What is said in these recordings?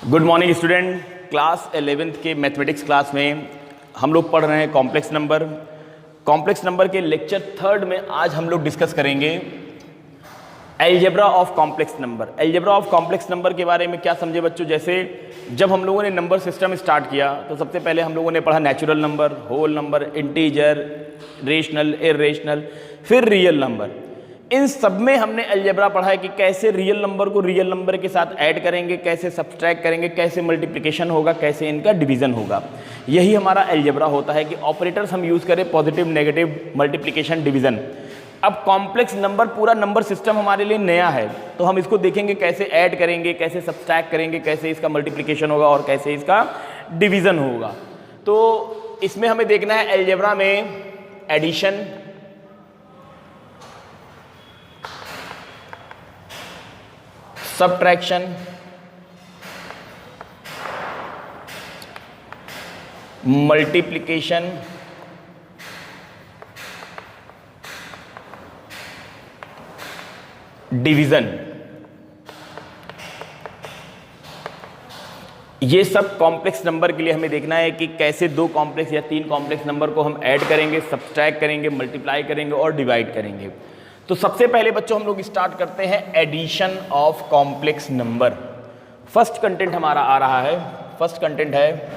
Good morning student. Class 11th के mathematics class में हम लोग पढ़ रहे हैं कॉम्प्लेक्स नंबर। कॉम्प्लेक्स नंबर के लेक्चर 3rd में आज हम लोग डिस्कस करेंगे algebra of complex number. Algebra of complex number के बारे में क्या समझे बच्चों? जैसे जब हम लोगों ने नंबर सिस्टम स्टार्ट किया तो सबसे पहले हम लोगों ने पढ़ा natural number, whole number, integer, rational, irrational, फिर रियल नंबर। इन सब में हमने अलजेब्रा पढ़ा है कि कैसे रियल नंबर को रियल नंबर के साथ ऐड करेंगे, कैसे सब्सट्रैक्ट करेंगे, कैसे मल्टीप्लिकेशन होगा, कैसे इनका डिवीजन होगा। यही हमारा अलजेब्रा होता है कि ऑपरेटर्स हम यूज़ करें पॉजिटिव, नेगेटिव, मल्टीप्लिकेशन, डिवीजन। अब कॉम्प्लेक्स नंबर पूरा नंबर सिस्टम हमारे लिए नया है, तो हम इसको देखेंगे कैसे ऐड करेंगे, कैसे सब्सट्रैक्ट करेंगे, कैसे इसका मल्टीप्लिकेशन होगा और कैसे इसका डिवीजन होगा। तो इसमें हमें देखना है अलजेब्रा में एडिशन, सब्ट्रैक्शन, मल्टीप्लिकेशन, डिवीजन। ये सब कॉम्प्लेक्स नंबर के लिए हमें देखना है कि कैसे दो कॉम्प्लेक्स या तीन कॉम्प्लेक्स नंबर को हम ऐड करेंगे, सब्सट्रैक्ट करेंगे, मल्टीप्लाई करेंगे और डिवाइड करेंगे। तो सबसे पहले बच्चों हम लोग स्टार्ट करते हैं addition of complex number. First content हमारा आ रहा है, फर्स्ट कंटेंट है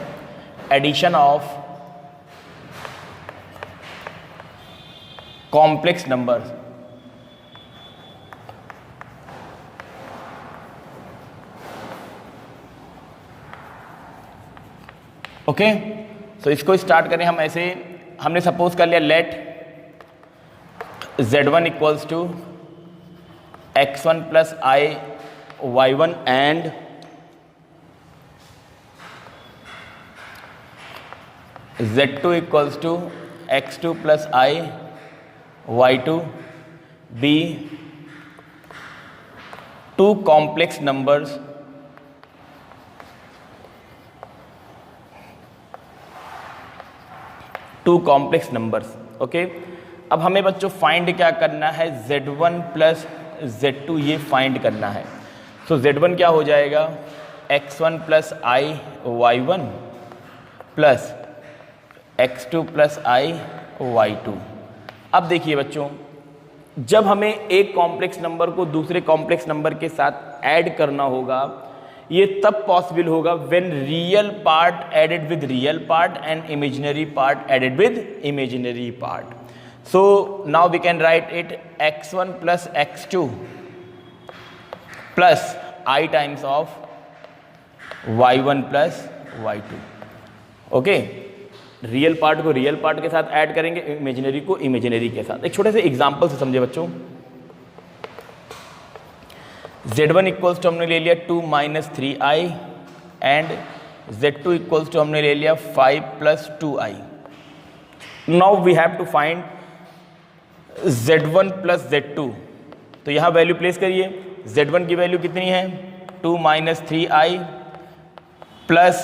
addition of complex number. Okay, तो इसको स्टार्ट करें हम ऐसे। हमने सपोज कर लिया let z1 equals to x1 plus i y1 and z2 equals to x2 plus i y2 be two complex numbers okay. अब हमें बच्चों फाइंड क्या करना है? z1 प्लस z2 ये फाइंड करना है। सो z1 क्या हो जाएगा? x1 plus i y1 plus x2 plus i y2। अब देखिए बच्चों, जब हमें एक कॉम्प्लेक्स नंबर को दूसरे कॉम्प्लेक्स नंबर के साथ ऐड करना होगा, ये तब पॉसिबल होगा when real part added with real part and imaginary part added with imaginary part. So now we can write it x1 plus x2 plus I times of y1 plus y2। Okay, real part को real part के साथ add करेंगे, imaginary को imaginary के साथ। एक छोटे से एग्जांपल से समझे बच्चों। z1 इक्वल्स टू हमने ले लिया 2 minus 3i and z2 equals to हमने ले लिया 5 plus 2i। Now we have to find z1 plus z2। तो यहाँ वैल्यू प्लेस करिए। z1 की वैल्यू कितनी है? 2 minus 3i plus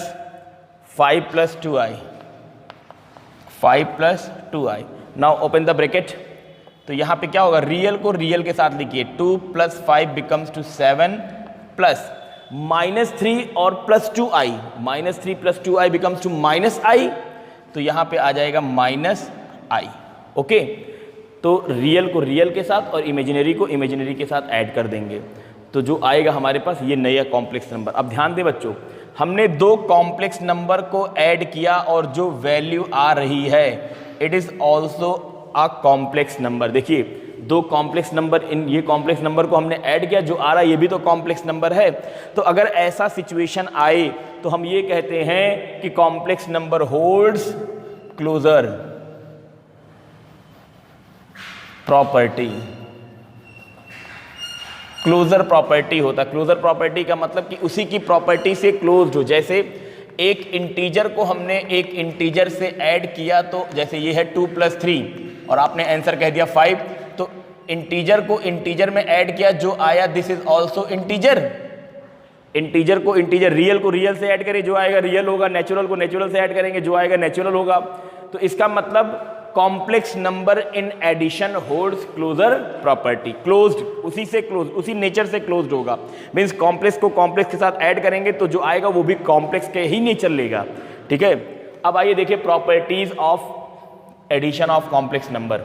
5 plus 2i, 5 plus 2i। Now open the bracket. तो यहाँ पे क्या होगा? रियल को रियल के साथ लिखिए। 2 plus 5 becomes to 7 plus minus 3 और plus 2i, minus 3 plus 2i becomes to minus i। तो यहाँ पे आ जाएगा माइनस i। ओके, तो रियल को रियल के साथ और इमेजिनरी को इमेजिनरी के साथ ऐड कर देंगे, तो जो आएगा हमारे पास ये नया कॉम्प्लेक्स नंबर। अब ध्यान दें बच्चों, हमने दो कॉम्प्लेक्स नंबर को ऐड किया और जो वैल्यू आ रही है it is also a complex number. देखिए, दो कॉम्प्लेक्स नंबर, इन ये कॉम्प्लेक्स नंबर को हमने ऐड किया, जो आ रहा है ये भी तो कॉम्प्लेक्स नंबर है। तो अगर ऐसा सिचुएशन आए तो हम ये कहते हैं कि complex number holds closure property. Closure property होता है। क्लोजर प्रॉपर्टी का मतलब कि उसी की प्रॉपर्टी से क्लोज्ड हो। जैसे एक इंटीजर को हमने एक इंटीजर से ऐड किया, तो जैसे ये है 2 प्लस 3 और आपने आंसर कह दिया 5, तो इंटीजर को इंटीजर में ऐड किया, जो आया this is also integer. Integer को इंटीजर, रियल को रियल से ऐड करें, जो आएगा रियल होगा। नेचुरल को नेचुरल से ऐड करेंगे, जो आएगा नेचुरल होगा। तो इसका मतलब complex number in addition holds closure property. Closed, उसी से क्लोज, उसी नेचर से क्लोज्ड होगा। मीन्स कॉम्प्लेक्स को कॉम्प्लेक्स के साथ ऐड करेंगे तो जो आएगा वो भी कॉम्प्लेक्स के ही नेचर लेगा। ठीक है, अब आइए देखिए properties of addition of complex number.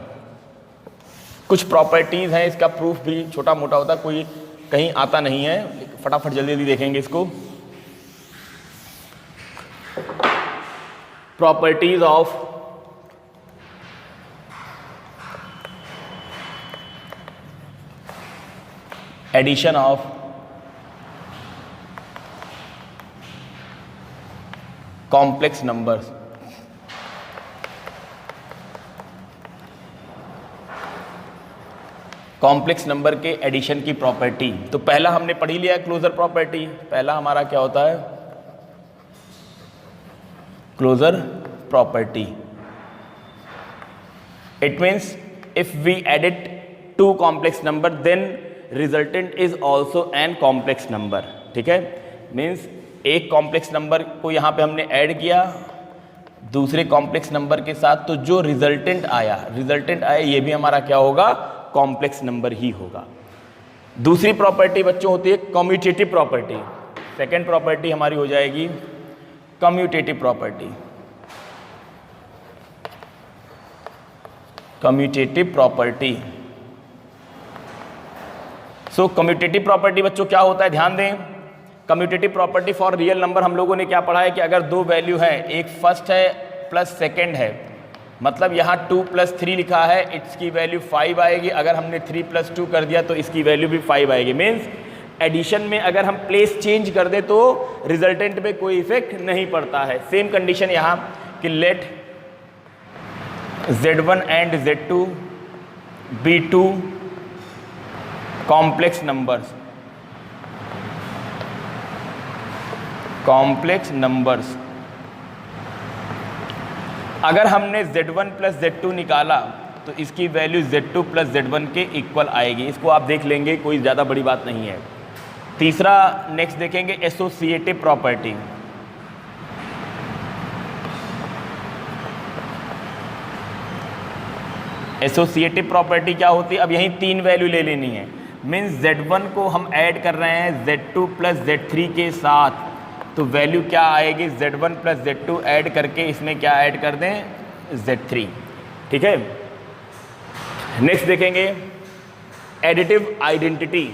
कुछ प्रॉपर्टीज हैं, इसका प्रूफ भी छोटा मोटा होता है, कोई कहीं आता नहीं है, फटाफट जल्दी जल्दी देखेंगे इसको। Properties of addition of complex numbers. Complex number के एडिशन की प्रॉपर्टी, तो पहला हमने पढ़ ही लिया है क्लोजर प्रॉपर्टी। पहला हमारा क्या होता है, closure property. It means if we add two complex number then resultant is also an complex number. ठीक है, मीन्स एक कॉम्प्लेक्स नंबर को यहाँ पे हमने ऐड किया दूसरे कॉम्प्लेक्स नंबर के साथ, तो जो रिजल्टेंट आया ये भी हमारा क्या होगा, कॉम्प्लेक्स नंबर ही होगा। दूसरी प्रॉपर्टी बच्चों होती है कम्यूटेटिव प्रॉपर्टी। सेकेंड प्रॉपर्टी हमारी हो जाएगी कम्यूटेटिव प्रॉपर्टी। कम्यूटेटिव प्रॉपर्टी, सो कम्यूटेटिव प्रॉपर्टी बच्चों क्या होता है, ध्यान दें। Commutative property for real number हम लोगों ने क्या पढ़ा है कि अगर दो वैल्यू है, एक फर्स्ट है प्लस सेकेंड है, मतलब यहाँ 2 + 3 लिखा है, इसकी वैल्यू 5 आएगी। अगर हमने 3 + 2 कर दिया तो इसकी वैल्यू भी 5 आएगी। मीन्स एडिशन में अगर हम प्लेस चेंज कर दे तो रिजल्टेंट पे कोई इफेक्ट नहीं पड़ता है। सेम कंडीशन यहाँ कि let Z1 and Z2 be 2 complex numbers. Complex numbers, अगर हमने Z1 + Z2 निकाला तो इसकी वैल्यू Z2 + Z1 के इक्वल आएगी। इसको आप देख लेंगे, कोई ज़्यादा बड़ी बात नहीं है। तीसरा नेक्स्ट देखेंगे एसोसिएटिव प्रॉपर्टी। एसोसिएटिव प्रॉपर्टी क्या होती है, अब यहीं 3 वैल्यू ले लेनी है। मीन्स Z1 को हम ऐड कर रहे हैं Z2 + Z3 के साथ, तो वैल्यू क्या आएगी, Z1 + Z2 ऐड करके इसमें क्या ऐड कर दें, Z3। ठीक है, नेक्स्ट देखेंगे एडिटिव आइडेंटिटी।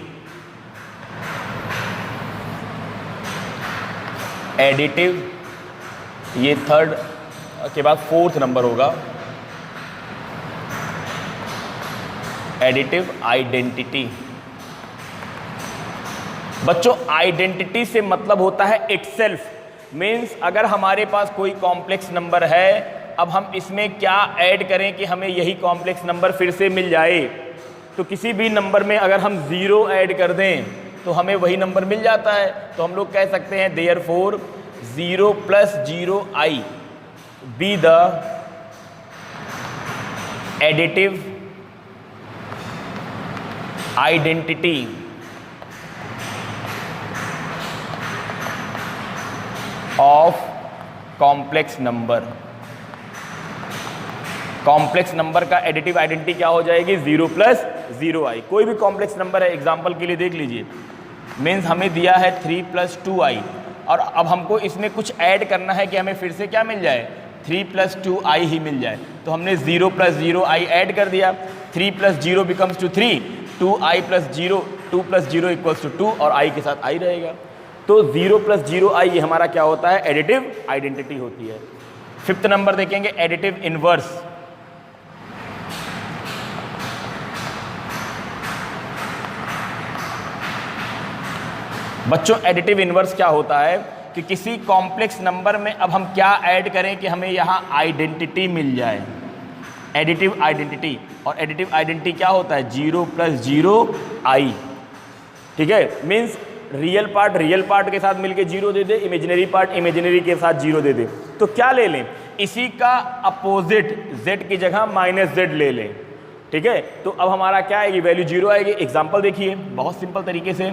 एडिटिव, ये थर्ड के बाद फोर्थ नंबर होगा, एडिटिव आइडेंटिटी। बच्चों आइडेंटिटी से मतलब होता है इटसेल्फ। मीन्स अगर हमारे पास कोई कॉम्प्लेक्स नंबर है, अब हम इसमें क्या ऐड करें कि हमें यही कॉम्प्लेक्स नंबर फिर से मिल जाए। तो किसी भी नंबर में अगर हम 0 ऐड कर दें तो हमें वही नंबर मिल जाता है। तो हम लोग कह सकते हैं therefore 0 + 0i be the additive identity of complex number. Complex number का एडिटिव आइडेंटिटी क्या हो जाएगी, 0 + 0i। कोई भी कॉम्प्लेक्स नंबर है, एग्जांपल के लिए देख लीजिए। मीन्स हमें दिया है 3 + 2i, और अब हमको इसमें कुछ ऐड करना है कि हमें फिर से क्या मिल जाए, 3 + 2i ही मिल जाए। तो हमने 0 + 0i ऐड कर दिया, 3 + 0 becomes 3, 2i + 0, 2 + 0 = 2, और i के साथ i रहेगा। तो 0 + 0i ये हमारा क्या होता है, एडिटिव आइडेंटिटी होती है। फिफ्थ नंबर देखेंगे एडिटिव इनवर्स। बच्चों एडिटिव इनवर्स क्या होता है कि किसी कॉम्प्लेक्स नंबर में अब हम क्या ऐड करें कि हमें यहाँ आइडेंटिटी मिल जाए, एडिटिव आइडेंटिटी। और एडिटिव आइडेंटिटी क्या होता है, 0 + 0i। ठीक है, मीन्स रियल पार्ट के साथ मिलके 0 दे दे, इमेजिनरी पार्ट इमेजिनरी के साथ 0 दे दे। तो क्या ले लें, इसी का अपोजिट z की जगह -z ले लें। ठीक है, तो अब हमारा क्या आएगी, वैल्यू 0 आएगी। एग्जाम्पल देखिए, बहुत सिंपल तरीके से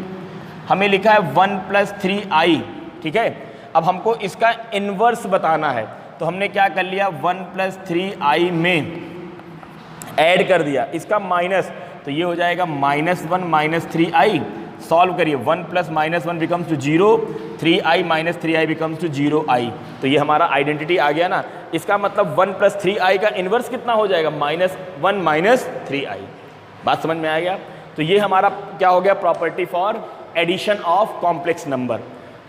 हमें लिखा है 1 + 3i। ठीक है, अब हमको इसका इन्वर्स बताना है, तो हमने क्या कर लिया, 1 + 3i में ऐड कर दिया इसका माइनस, तो ये हो जाएगा -1 माइनस 3i। सॉल्व करिए, 1 plus -1 becomes to 0, 3i minus 3i becomes to 0i। तो ये हमारा आइडेंटिटी आ गया ना। इसका मतलब 1 प्लस 3i का इन्वर्स कितना हो जाएगा, -1 माइनस 3i। बात समझ में आ गया। तो ये हमारा क्या हो गया, property for addition of complex number.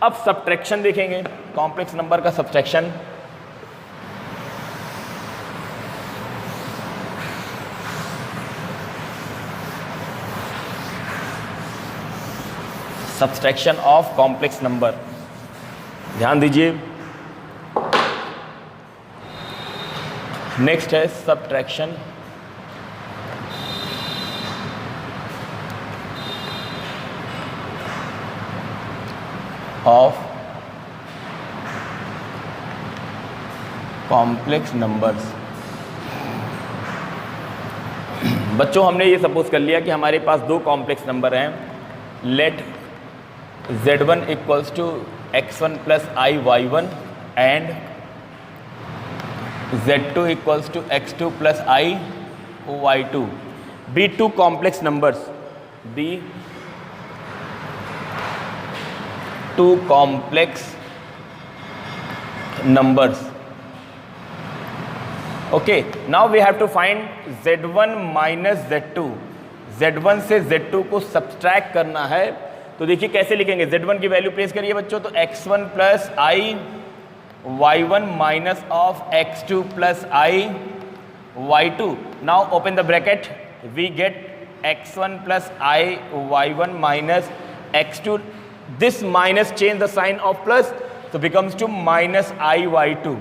अब सब्ट्रैक्शन देखेंगे, कॉम्प्लेक्स नंबर का subtraction. Subtraction of complex number, ध्यान दीजिए। नेक्स्ट है सब्ट्रैक्शन ऑफ कॉम्प्लेक्स नंबर्स। बच्चों हमने ये सपोज कर लिया कि हमारे पास दो कॉम्प्लेक्स नंबर हैं। Let z1 equals to x1 plus i y1 and z2 equals to x2 plus i y2 be two complex numbers, be two complex numbers. Okay, now we have to find z1 minus z2। z1 से z2 को subtract करना है, तो देखिए कैसे लिखेंगे। z1 की value place करिए बच्चों, तो x1 plus i y1 minus of x2 plus i y2। Now open the bracket, we get x1 plus i y1 minus x2, this minus change the sign of plus, तो becomes to minus i y2।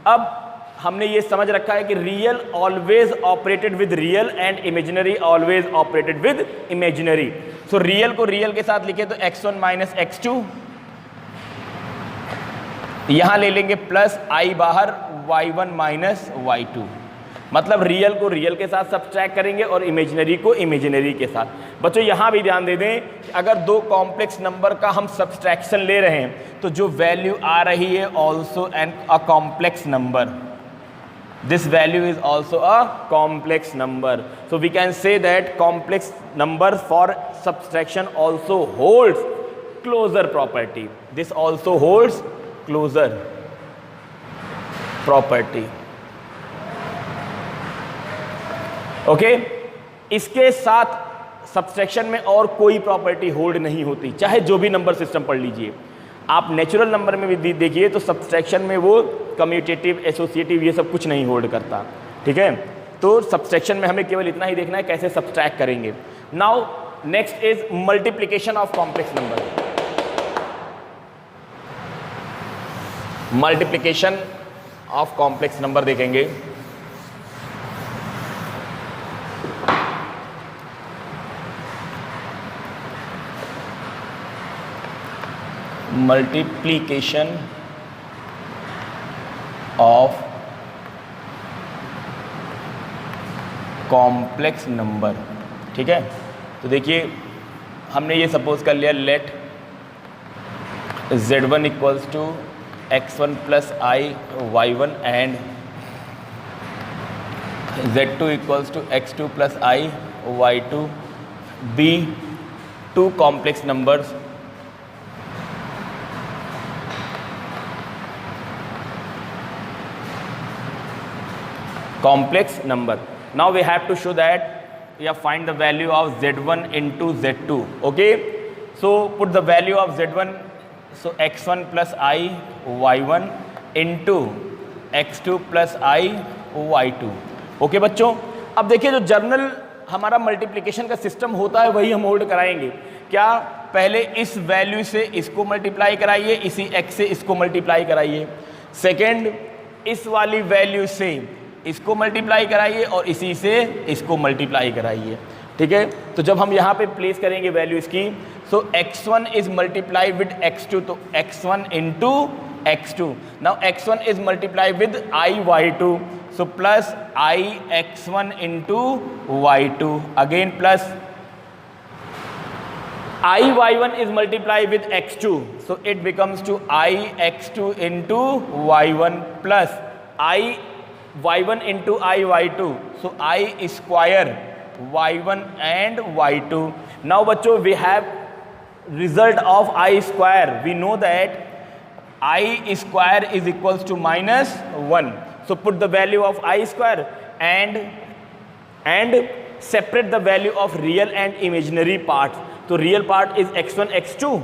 अब हमने ये समझ रखा है कि real always operated with real and imaginary always operated with imaginary. So real को real के साथ लिखे तो x1 माइनस x2, यहां ले लेंगे प्लस i बाहर y1 माइनस y2। मतलब रियल को रियल के साथ सब्ट्रैक्ट करेंगे और इमेजिनरी को इमेजिनरी के साथ। बच्चों यहां भी ध्यान दे दें कि अगर दो कॉम्प्लेक्स नंबर का हम सब्ट्रैक्शन ले रहे हैं तो जो वैल्यू आ रही है also an a complex number, this value is also a complex number. So we can say that complex number for subtraction also holds closure property. This also holds closure property. Okay, इसके साथ subtraction में और कोई property hold नहीं होती, चाहे जो भी नंबर सिस्टम पढ़ लीजिए। आप नेचुरल नंबर में भी देखिए तो सब्ट्रैक्शन में वो कम्यूटेटिव, एसोसिएटिव, ये सब कुछ नहीं होल्ड करता। ठीक है, तो सब्ट्रैक्शन में हमें केवल इतना ही देखना है कैसे सब्ट्रैक्ट करेंगे। Now next is multiplication of complex number. Multiplication of complex number देखेंगे। Multiplication of complex number. ठीक है, तो देखिए हमने ये सपोज कर लिया, let z1 equals to x1 plus i y1 and z2 equals to x2 plus i y2 be two complex numbers. Complex number. Now we have to show that we have find the value of z1 into z2. Okay, so put the value of z1, so x1 plus I y1 into x2 plus I y2. Okay बच्चों, अब देखिए जो journal हमारा multiplication का system होता है वही हम होल्ड कराएंगे। क्या, पहले इस वैल्यू से इसको मल्टीप्लाई कराइए, इसी x से इसको मल्टीप्लाई कराइए। सेकेंड, इस वाली वैल्यू से इसको मल्टीप्लाई कराइए और इसी से इसको मल्टीप्लाई कराइए। ठीक है, तो जब हम यहाँ पे प्लेस करेंगे वैल्यू इसकी, सो x1 is multiply with x2, तो x1 into x2। Now x1 is multiply with i y2, so plus i x1 into y2, again plus i y1 is multiplied with x2, so it becomes to i x2 into y1 plus I y1 into I y2, so I square y1 and y2. Now बच्चों we have result of I square. We know that I square is equals to minus 1. So put the value of I square and separate the value of real and imaginary parts. So real part is x1 x2,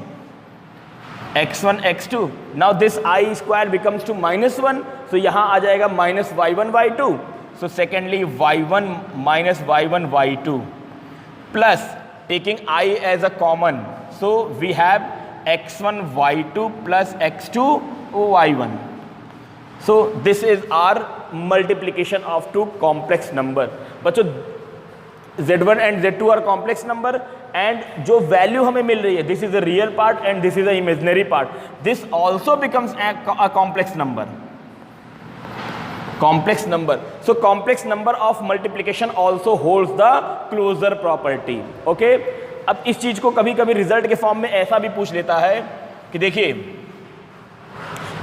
x1 x2. Now this I square becomes to minus 1. So यहाँ आ जाएगा minus y1 y2. So secondly y1 minus y1 y2 plus taking I as a common. So we have x1 y2 plus x2 y1. So this is our multiplication of two complex number. बच्चों z1 and z2 are complex number and जो value हमें मिल रही है, this is a real part and this is a imaginary part. This also becomes a complex number. Complex number. So complex number of multiplication also holds the closure property. Okay? अब इस चीज को कभी कभी result के form में ऐसा भी पूछ लेता है कि देखिए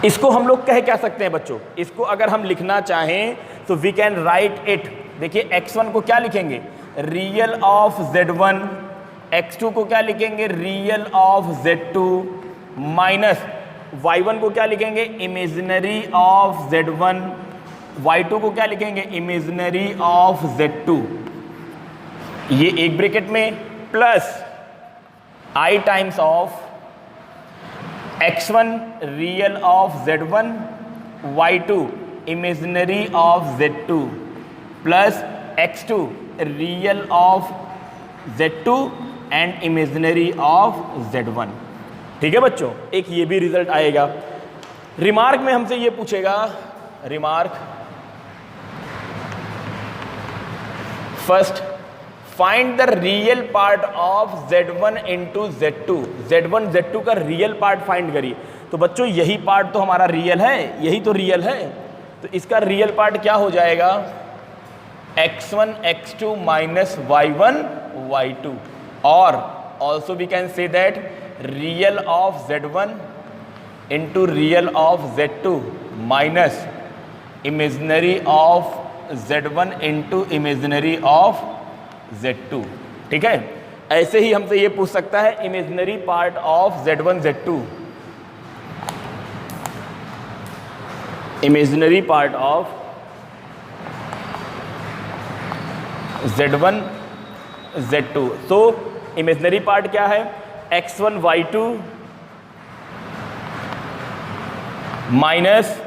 इसको हम लोग कह क्या सकते हैं बच्चों, इसको अगर हम लिखना चाहें तो वी कैन राइट इट. देखिए x1 को क्या लिखेंगे, रियल ऑफ z1, x2 को क्या लिखेंगे, real of z2, minus y1 को क्या लिखेंगे, इमेजिनरी ऑफ z1, y2 को क्या लिखेंगे, इमेजिनरी ऑफ z2, ये एक ब्रैकेट में, plus I times of x1 real of z1, y2 imaginary of z2 plus x2 real of z2 and imaginary of z1. ठीक है बच्चों, एक ये भी रिजल्ट आएगा. रिमार्क में हमसे ये पूछेगा, remark first find the real part of z1 into z2. z1 z2 का रियल पार्ट फाइंड करिए. तो बच्चों यही पार्ट तो हमारा रियल है, यही तो रियल है, तो इसका रियल पार्ट क्या हो जाएगा, x1 x2 minus y1 y2. और also we can say that real of z1 into real of z2 minus imaginary of z1 into imaginary of z2. ठीक है, ऐसे ही हमसे ये पूछ सकता है imaginary part of z1 z2, imaginary part of z1 z2. So imaginary part क्या है, x1 y2 minus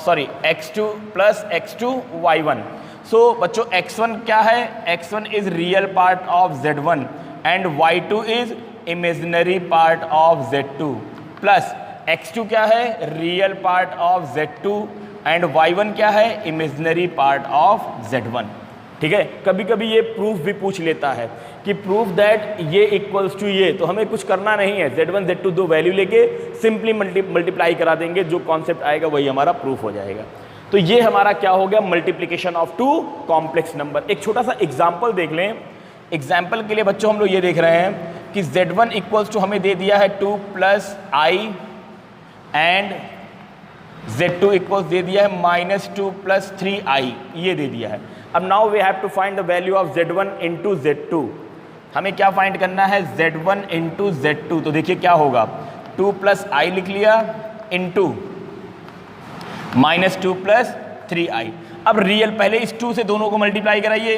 sorry x2 plus x2 y1. सो बच्चों x1 क्या है, x1 is real part of z1 and y2 is imaginary part of z2 plus x2 क्या है, real part of z2 and y1 क्या है, imaginary part of z1. ठीक है, कभी कभी ये प्रूफ भी पूछ लेता है कि प्रूफ दैट ये इक्वल्स टू ये, तो हमें कुछ करना नहीं है, z1 z2 दो वैल्यू लेके सिंपली मल्टीप्लाई करा देंगे, जो कॉन्सेप्ट आएगा वही हमारा प्रूफ हो जाएगा. तो ये हमारा क्या हो गया, multiplication of two complex number. एक छोटा सा एग्जाम्पल देख लें. एग्जाम्पल के लिए बच्चों हम लोग ये देख रहे हैं कि z1 इक्वल्स टू हमें दे दिया है 2 plus i and z2 equals दे दिया है माइनस 2 प्लस 3i, ये दे दिया है. अब now we have to find the value of z1 into z2. हमें क्या फाइंड करना है, z1 इंटू z2. तो देखिए क्या होगा, 2 प्लस आई लिख लिया इंटू माइनस 2 प्लस 3i. अब रियल पहले इस 2 से दोनों को मल्टीप्लाई कराइए,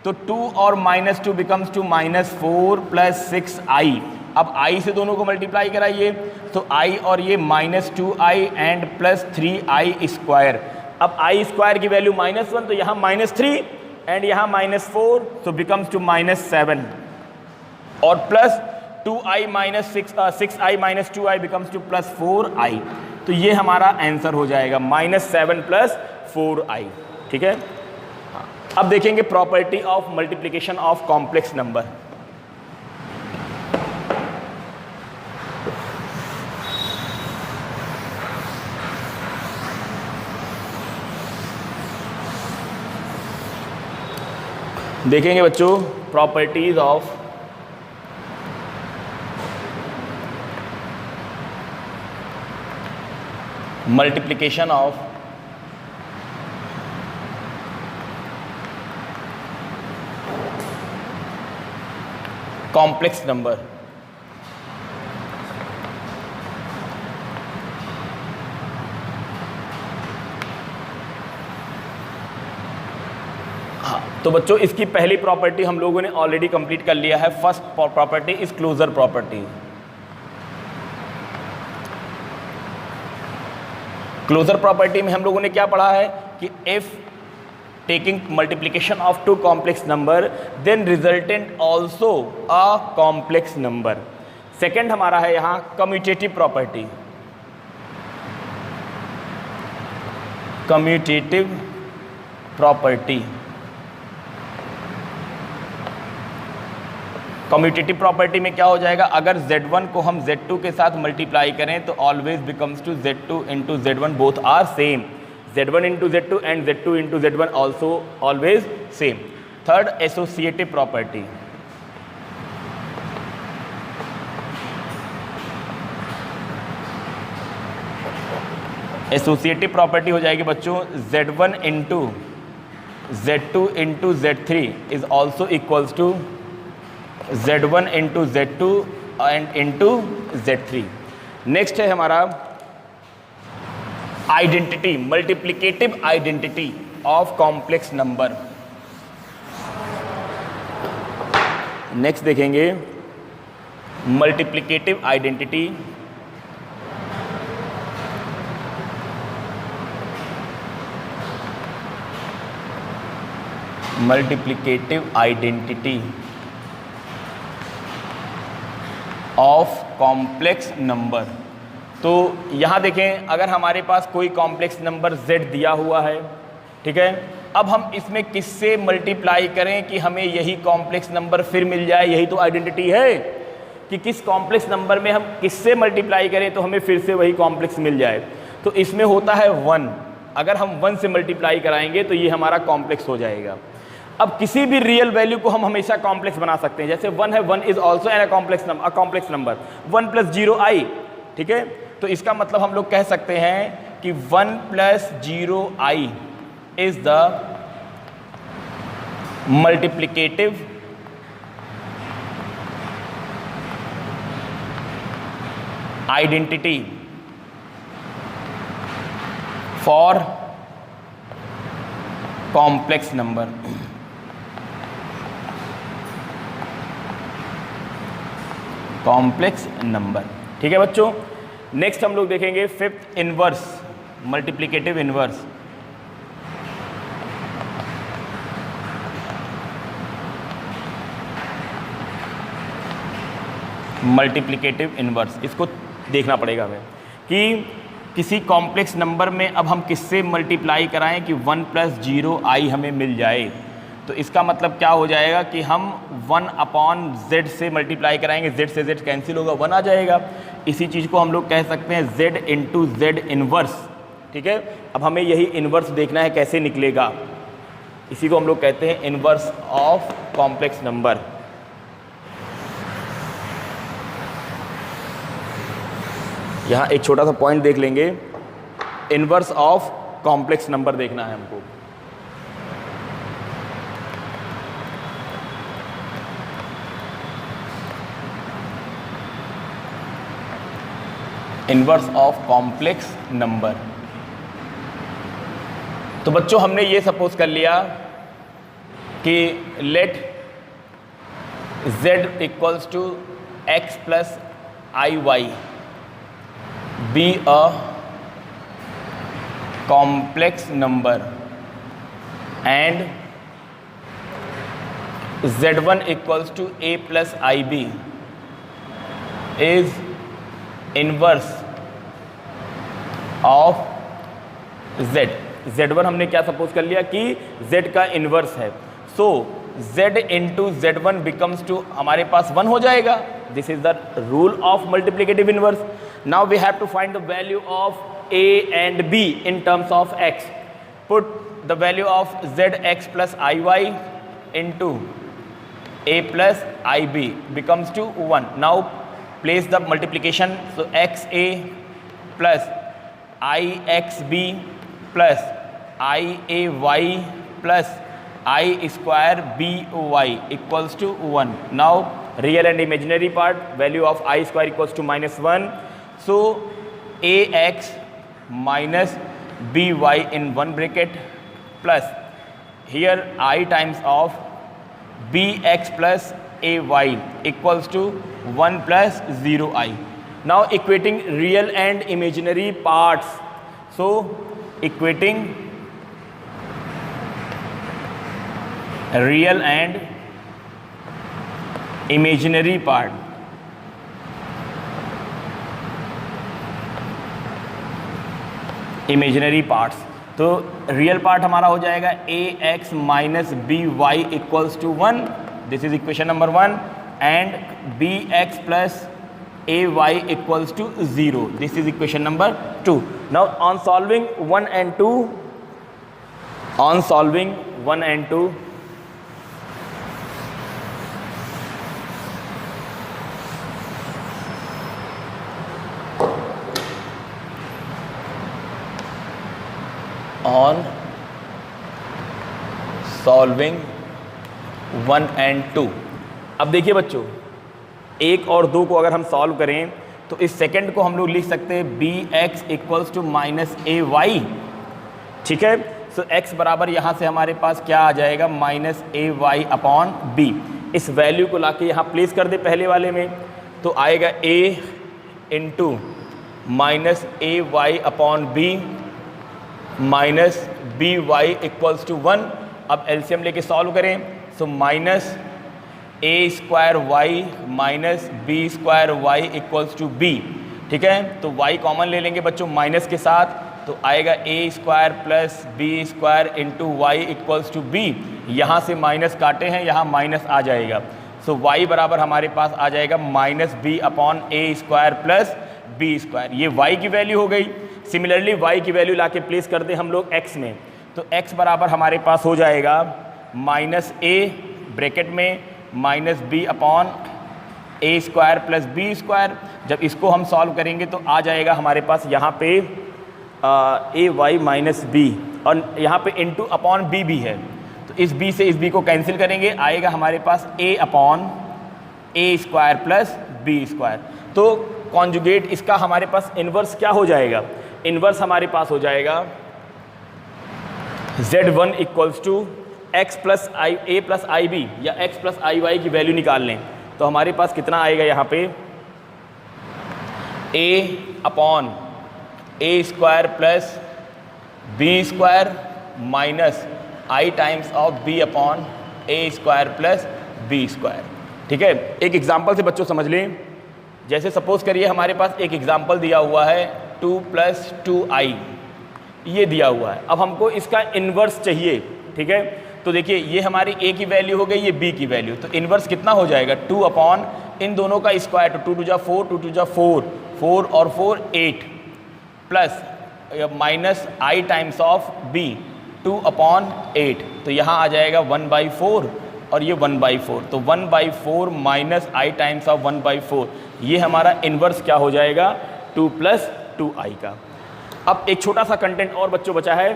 तो 2 और minus 2 becomes to minus 4 plus 6i. अब i से दोनों को मल्टीप्लाई कराइए, तो i और ये minus 2i and plus 3i square. अब i स्क्वायर की वैल्यू माइनस 1, तो यहाँ माइनस 3 एंड यहाँ माइनस 4, तो बिकम्स टू माइनस 7 और plus 2i minus 6i minus 2i becomes two plus 4i. तो ये हमारा आंसर हो जाएगा माइनस 7 प्लस 4i. ठीक है, अब देखेंगे property of multiplication of complex number. देखेंगे बच्चों properties of multiplication of complex number. हाँ, तो बच्चों इसकी पहली प्रॉपर्टी हम लोगों ने ऑलरेडी कंप्लीट कर लिया है। First property is closure property. Closure property में हम लोगों ने क्या पढ़ा है कि if taking multiplication of two complex number then resultant also a complex number. Second हमारा है यहां commutative property. Commutative property, commutative property में क्या हो जाएगा, अगर Z1 को हम Z2 के साथ मल्टीप्लाई करें तो always becomes to Z2 into Z1 both are same. Z1 into Z2 and Z2 into Z1 also always same. Third associative property. Associative property हो जाएगी बच्चों Z1 into Z2 into Z3 is also equals to Z1 into Z2 and into Z3। Next है हमारा identity, multiplicative identity of complex number. Next देखेंगे multiplicative identity of complex number. तो यहाँ देखें अगर हमारे पास कोई कॉम्प्लेक्स नंबर z दिया हुआ है, ठीक है, अब हम इसमें किससे मल्टीप्लाई करें कि हमें यही कॉम्प्लेक्स नंबर फिर मिल जाए। यही तो आइडेंटिटी है कि किस कॉम्प्लेक्स नंबर में हम किससे मल्टीप्लाई करें तो हमें फिर से वही कॉम्प्लेक्स मिल जाए। तो इसमें होता है 1, अगर हम 1 से मल्टीप्लाई कराएंगे तो ये हमारा कॉम्प्लेक्स हो जाएगा। अब किसी भी रियल वैल्यू को हम हमेशा कॉम्प्लेक्स बना सकते हैं। जैसे 1 है, 1 is also an complex number 1 plus 0i, ठीक है। तो इसका मतलब हम लोग कह सकते हैं कि 1 plus 0i is the multiplicative identity for complex number. Complex number, ठीक है बच्चों। नेक्स्ट हम लोग देखेंगे fifth inverse, multiplicative inverse. Multiplicative inverse, इसको देखना पड़ेगा हमें कि किसी कॉम्प्लेक्स नंबर में अब हम किससे मल्टीप्लाई कराएं कि 1 प्लस 0i हमें मिल जाए। तो इसका मतलब क्या हो जाएगा कि हम 1 अपॉन z से मल्टीप्लाई कराएंगे, z से z कैंसिल होगा, 1 आ जाएगा। इसी चीज़ को हम लोग कह सकते हैं z इंटू जेड इनवर्स, ठीक है। अब हमें यही इनवर्स देखना है कैसे निकलेगा, इसी को हम लोग कहते हैं इनवर्स ऑफ कॉम्प्लेक्स नंबर। यहाँ एक छोटा सा पॉइंट देख लेंगे, इनवर्स ऑफ कॉम्प्लेक्स नंबर देखना है हमको। Inverse of complex number. तो बच्चों हमने ये सपोज कर लिया कि let z equals to x plus i y be a complex number and z1 equals to a plus i b is inverse of z। z1 हमने क्या सपोज कर लिया कि z का इनवर्स है। So z into z1 becomes to हमारे पास 1 हो जाएगा। This is the rule of multiplicative inverse. Now we have to find the value of a and b in terms of x। Put the value of zx plus i y into a plus i b becomes to 1। Now place the multiplication, so xa plus ixb plus iay plus I square by equals to 1. Now real and imaginary part, value of i square equals to -1. So ax minus by in one bracket plus here I times of bx plus ay equals to 1 plus 0i. Now equating real and imaginary parts. So equating real and imaginary part. Imaginary parts, तो real part हमारा हो जाएगा ax minus b y equals to 1, this is equation number 1, and bx plus ay equals to 0, this is equation number 2. Now on solving 1 and 2, on solving 1 and 2, on solving 1 and 2. अब देखिए बच्चों, 1 और 2 को अगर हम सॉल्व करें तो इस सेकंड को हम लोग लिख सकते हैं bx equals to minus ay. ठीक है, सो x बराबर यहाँ से हमारे पास क्या आ जाएगा, माइनस ay अपॉन b. इस वैल्यू को लाके यहाँ प्लेस कर दे पहले वाले में, तो आएगा a into minus ay upon b minus b y equals to 1. अब एलसीएम लेके सॉल्व करें, so minus a square y minus b square y equals to b. ठीक है, तो वाई कॉमन ले लेंगे बच्चों माइनस के साथ, तो आएगा a square plus b square into y equals to b. यहाँ से माइनस काटे हैं, यहाँ माइनस आ जाएगा, सो वाई बराबर हमारे पास आ जाएगा minus B upon a square plus b square. ये वाई की वैल्यू हो गई. सिमिलरली y की वैल्यू लाके प्लेस कर दें हम लोग x में, तो x बराबर हमारे पास हो जाएगा माइनस ए ब्रैकेट में minus B upon a square plus b square. जब इसको हम सॉल्व करेंगे तो आ जाएगा हमारे पास यहाँ पे ए वाई माइनस बी, और यहाँ पे इंटू अपॉन बी भी है, तो इस b से इस b को कैंसिल करेंगे, आएगा हमारे पास a upon a square plus b square. तो कॉन्जुगेट इसका हमारे पास इन्वर्स क्या हो जाएगा, इन्वर्स हमारे पास हो जाएगा z1 equals to x plus i a plus i b, या x प्लस आई वाई की वैल्यू निकाल लें तो हमारे पास कितना आएगा यहाँ पे a upon a square plus b square minus i times of b upon a square plus b square. ठीक है, एक एग्जाम्पल से बच्चों समझ लें. जैसे सपोज करिए हमारे पास एक एग्जाम्पल दिया हुआ है 2 + 2i, ये दिया हुआ है. अब हमको इसका इन्वर्स चाहिए. ठीक है, तो देखिए ये हमारी a की वैल्यू हो गई, ये b की वैल्यू, तो इन्वर्स कितना हो जाएगा 2 अपॉन इन दोनों का स्क्वायर, तो 2 × 2 = 4, 2 × 2 = 4, 4 और 4 8 plus minus i times of b 2 upon 8, तो यहाँ आ जाएगा 1/4 और ये 1/4, तो 1/4 माइनस आई टाइम्स ऑफ 1/4, ये हमारा इन्वर्स क्या हो जाएगा 2 + 2i का. अब एक छोटा सा कंटेंट और बच्चों बचा है,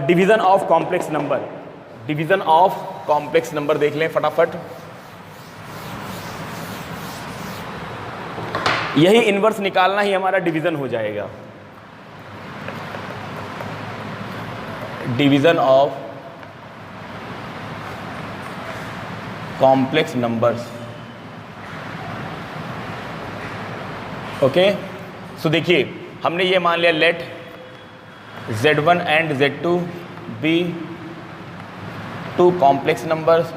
division of complex number. Division of complex number देख लें फटाफट. यही इन्वर्स निकालना ही हमारा डिवीज़न हो जाएगा. Division of complex numbers. Okay, so देखिए हमने ये मान लिया let z1 and z2 be 2 complex numbers.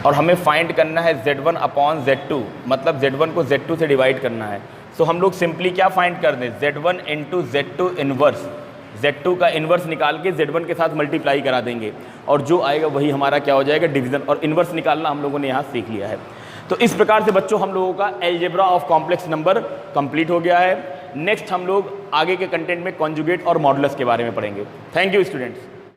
और हमें फाइंड करना है z1 अपॉन z2, मतलब z1 को z2 से डिवाइड करना है. सो हम लोग सिंपली क्या फाइंड कर दें, z1 into z2 inverse, z2 का इन्वर्स निकाल के z1 के साथ मल्टीप्लाई करा देंगे और जो आएगा वही हमारा क्या हो जाएगा डिवीज़न. और इन्वर्स निकालना हम लोगों ने यहाँ सीख लिया है. तो इस प्रकार से बच्चों हम लोगों का algebra of complex number complete हो गया है. नेक्स्ट हम लोग आगे के कंटेंट में कॉन्जुगेट और मॉडुलस के बारे में पढ़ेंगे. Thank you students.